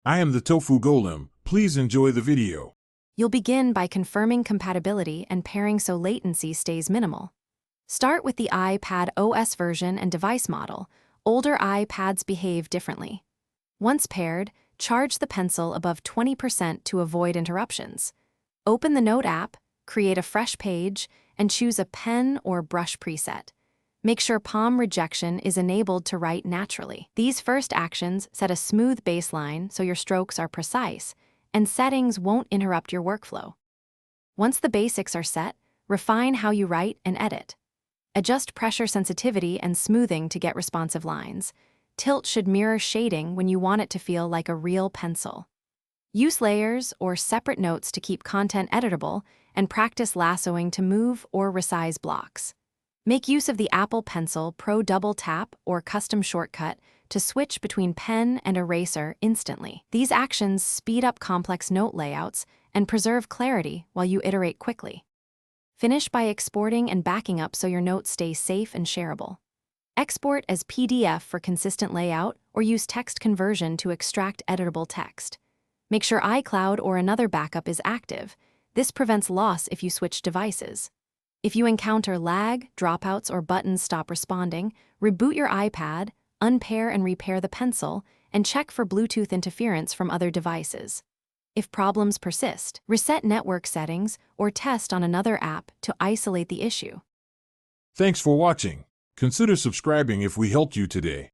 I am the Tofu Golem. Please enjoy the video. You'll begin by confirming compatibility and pairing so latency stays minimal. Start with the iPad OS version and device model. Older iPads behave differently. Once paired, charge the pencil above 20% to avoid interruptions. Open the Note app, create a fresh page, and choose a pen or brush preset. Make sure palm rejection is enabled to write naturally. These first actions set a smooth baseline so your strokes are precise, and settings won't interrupt your workflow. Once the basics are set, refine how you write and edit. Adjust pressure sensitivity and smoothing to get responsive lines. Tilt should mirror shading when you want it to feel like a real pencil. Use layers or separate notes to keep content editable, and practice lassoing to move or resize blocks. Make use of the Apple Pencil Pro Double Tap or custom shortcut to switch between pen and eraser instantly. These actions speed up complex note layouts and preserve clarity while you iterate quickly. Finish by exporting and backing up so your notes stay safe and shareable. Export as PDF for consistent layout or use text conversion to extract editable text. Make sure iCloud or another backup is active. This prevents loss if you switch devices. If you encounter lag, dropouts, or buttons stop responding, reboot your iPad, unpair and repair the pencil, and check for Bluetooth interference from other devices. If problems persist, reset network settings or test on another app to isolate the issue. Thanks for watching. Consider subscribing if we helped you today.